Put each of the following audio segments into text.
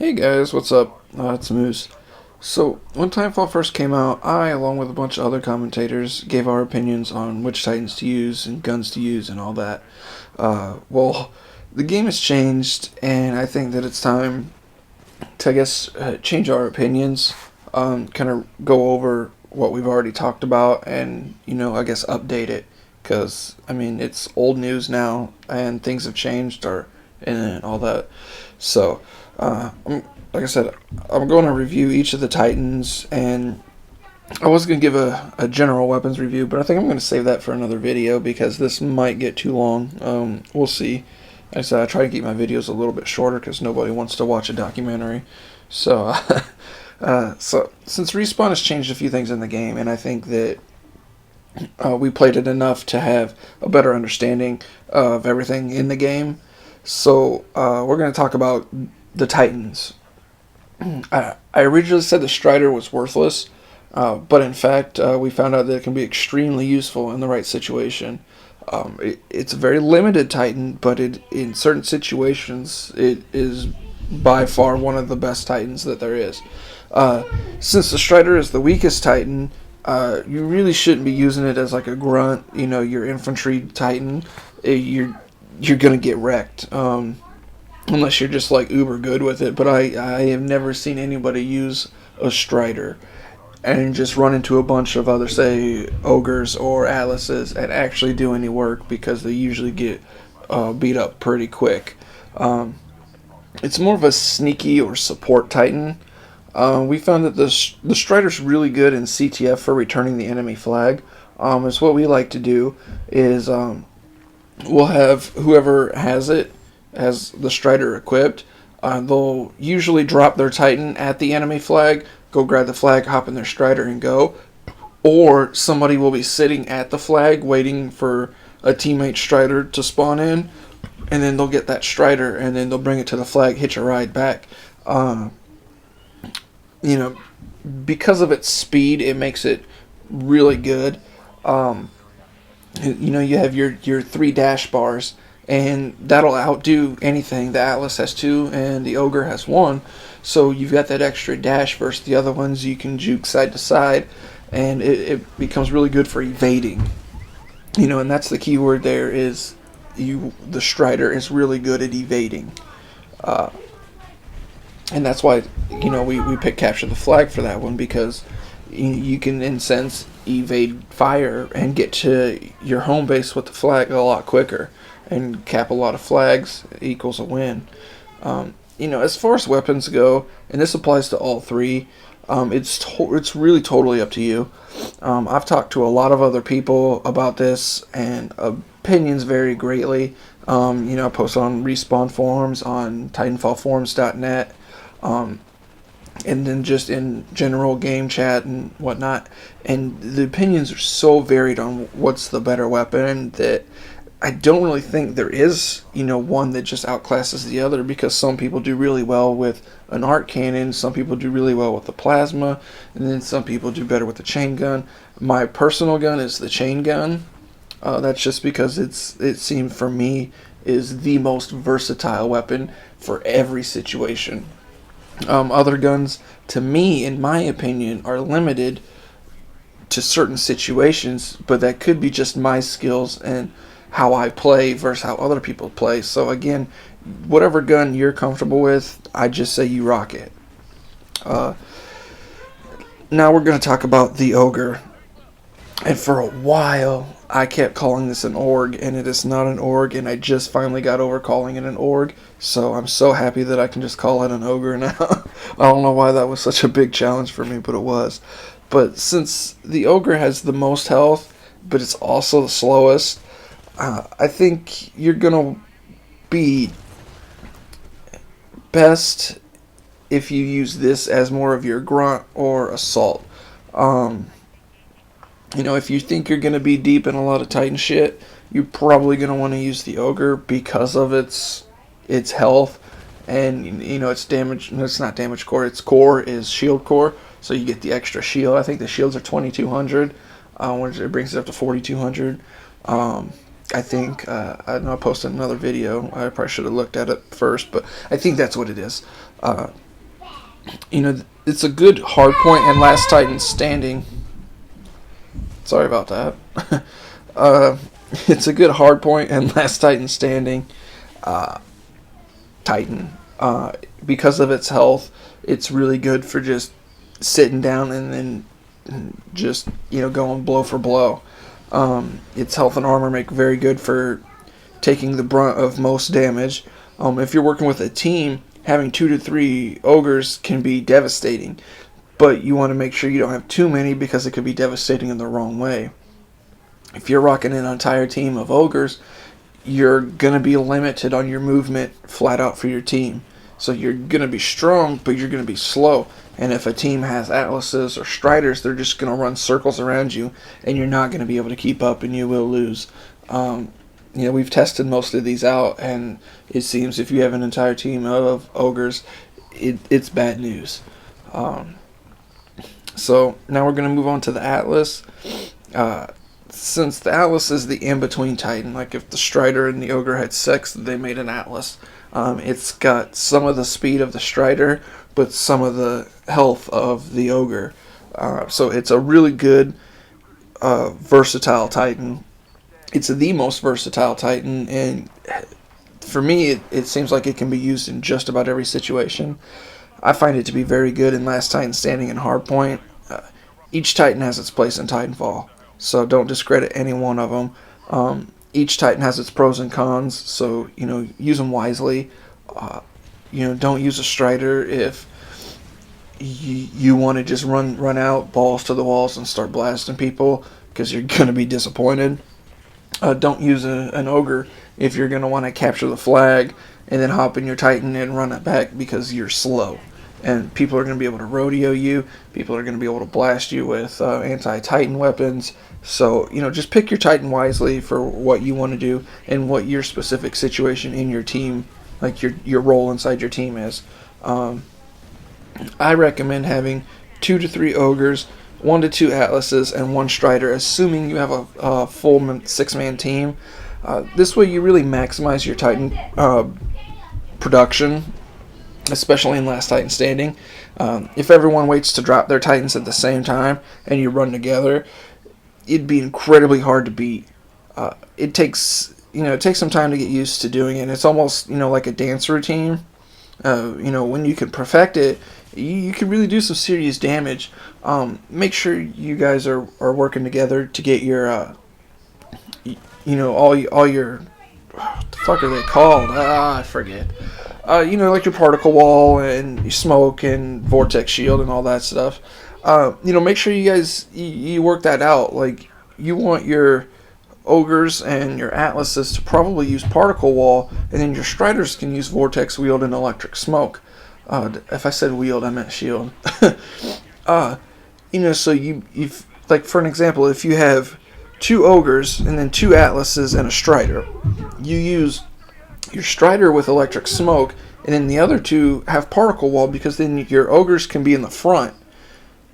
Hey guys, what's up? It's Moose. So, when Timefall first came out, I, along with a bunch of other commentators, gave our opinions on which Titans to use and guns to use and all that. Well, the game has changed, and I think that it's time to, change our opinions, kind of go over what we've already talked about, and, update it. Because, it's old news now, and things have changed, and all that. So, like I said, I'm going to review each of the Titans, and I was going to give a general weapons review, but I think I'm going to save that for another video because this might get too long. We'll see. Like I said, I try to keep my videos a little bit shorter because nobody wants to watch a documentary. So, so since Respawn has changed a few things in the game, and I think that we played it enough to have a better understanding of everything in the game. So, we're going to talk about the Titans. I originally said the Strider was worthless, but in fact, we found out that it can be extremely useful in the right situation. It's a very limited Titan, but in certain situations, it is by far one of the best Titans that there is. Since the Strider is the weakest Titan, you really shouldn't be using it as like a grunt, your infantry Titan. You're gonna get wrecked. Unless you're just like uber good with it, but I have never seen anybody use a Strider and just run into a bunch of other, say, ogres or atlases and actually do any work because they usually get beat up pretty quick. It's more of a sneaky or support Titan. We found that the Strider's really good in CTF for returning the enemy flag. It's what we like to do is we'll have whoever has the Strider equipped. They'll usually drop their Titan at the enemy flag, go grab the flag, hop in their Strider, and go. Or somebody will be sitting at the flag waiting for a teammate Strider to spawn in, and then they'll get that Strider, and then they'll bring it to the flag, hitch a ride back. Because of its speed, it makes it really good. You have your three dash bars, and that'll outdo anything. The Atlas has 2 and the Ogre has 1, so you've got that extra dash versus the other ones. You can juke side to side, and it becomes really good for evading. And that's the key word there is the Strider is really good at evading. And that's why, we pick Capture the Flag for that one, because you can, in a sense, evade fire and get to your home base with the flag a lot quicker. And cap a lot of flags equals a win. As far as weapons go, and this applies to all three, it's really totally up to you. I've talked to a lot of other people about this, and opinions vary greatly. I post on Respawn forums, on TitanfallForums.net, and then just in general game chat and whatnot. And the opinions are so varied on what's the better weapon that I don't really think there is, one that just outclasses the other, because some people do really well with an arc cannon, some people do really well with the plasma, and then some people do better with the chain gun. My personal gun is the chain gun. That's just because it seemed for me is the most versatile weapon for every situation. Other guns, to me, in my opinion, are limited to certain situations, but that could be just my skills and how I play versus how other people play. So again, whatever gun you're comfortable with, I just say you rock it. Now we're going to talk about the Ogre. And for a while, I kept calling this an Org, and it is not an Org, and I just finally got over calling it an Org. So I'm so happy that I can just call it an Ogre now. I don't know why that was such a big challenge for me, but it was. But since the Ogre has the most health, but it's also the slowest, I think you're going to be best if you use this as more of your grunt or assault. If you think you're going to be deep in a lot of Titan shit, you're probably going to want to use the Ogre because of its health and, its damage. No, it's not damage core. Its core is shield core, so you get the extra shield. I think the shields are 2,200, which it brings it up to 4,200. I think, I know I posted another video. I probably should have looked at it first, but I think that's what it is. It's a good hard point and last Titan standing. Sorry about that. uh, it's a good hard point and last Titan standing. Titan. Because of its health, it's really good for just sitting down and then just going blow for blow. Its health and armor make very good for taking the brunt of most damage. If you're working with a team, having 2 to 3 ogres can be devastating, but you want to make sure you don't have too many because it could be devastating in the wrong way. If you're rocking an entire team of ogres, you're going to be limited on your movement flat out for your team. So you're going to be strong, but you're going to be slow. And if a team has Atlases or Striders, they're just going to run circles around you, and you're not going to be able to keep up, and you will lose. We've tested most of these out, and it seems if you have an entire team of ogres, it's bad news. So now we're going to move on to the Atlas. Since the Atlas is the in-between Titan, like if the Strider and the Ogre had sex, they made an Atlas. It's got some of the speed of the Strider, but some of the health of the Ogre. So it's a really good, versatile Titan. It's the most versatile Titan, and for me, it seems like it can be used in just about every situation. I find it to be very good in Last Titan Standing and Hardpoint. Each Titan has its place in Titanfall, so don't discredit any one of them. Each Titan has its pros and cons, so use them wisely. Don't use a Strider if you want to just run out balls to the walls and start blasting people, because you're going to be disappointed. Don't use an Ogre if you're going to want to capture the flag and then hop in your Titan and run it back because you're slow. And people are going to be able to rodeo you. People are going to be able to blast you with anti-Titan weapons. So, just pick your Titan wisely for what you want to do and what your specific situation in your team, like your role inside your team is. I recommend having 2 to 3 Ogres, 1 to 2 Atlases, and 1 Strider, assuming you have a full 6-man team. This way you really maximize your Titan production, especially in Last Titan Standing. If everyone waits to drop their Titans at the same time and you run together, it'd be incredibly hard to beat. It takes some time to get used to doing it. It's almost like a dance routine. When you can perfect it, you can really do some serious damage. Make sure you guys are working together to get your all your what the fuck are they called? I forget. Like your particle wall and your smoke and vortex shield and all that stuff. Make sure you guys you work that out. Like, you want your Ogres and your Atlases to probably use particle wall, and then your Striders can use vortex wield and electric smoke. If I said wield, I meant shield. So you've, like, for an example, if you have 2 Ogres and then 2 Atlases and a Strider, you use your Strider with electric smoke, and then the other 2 have particle wall, because then your Ogres can be in the front,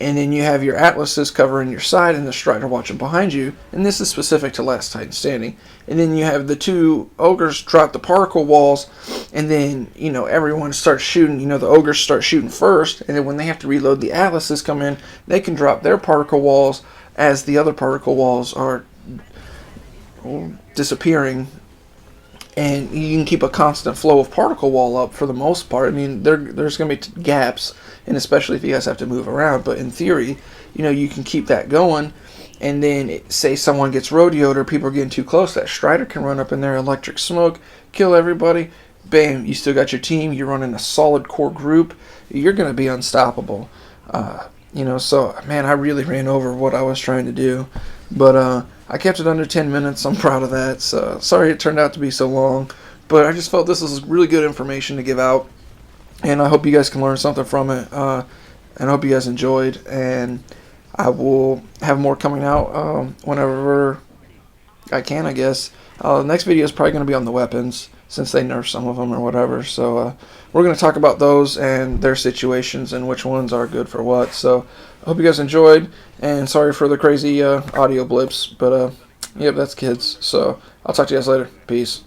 and then you have your Atlases covering your side and the Strider watching behind you, and this is specific to Last Titan Standing. And then you have the 2 Ogres drop the particle walls, and then everyone starts shooting. The Ogres start shooting first, and then when they have to reload, the Atlases come in. They can drop their particle walls as the other particle walls are disappearing, and you can keep a constant flow of particle wall up for the most part. I mean, there's going to be gaps, and especially if you guys have to move around, but in theory, you can keep that going. And then say someone gets rodeoed or people are getting too close, that Strider can run up in there, electric smoke, kill everybody, bam, you still got your team, you're running a solid core group, you're going to be unstoppable. So, man, I really ran over what I was trying to do, but I kept it under 10 minutes. I'm proud of that. So sorry it turned out to be so long, but I just felt this was really good information to give out, and I hope you guys can learn something from it, and I hope you guys enjoyed, and I will have more coming out whenever I can, I guess. The next video is probably going to be on the weapons, since they nerf some of them or whatever. So we're going to talk about those and their situations and which ones are good for what. So I hope you guys enjoyed, and sorry for the crazy audio blips, but yep, that's kids. So I'll talk to you guys later. Peace.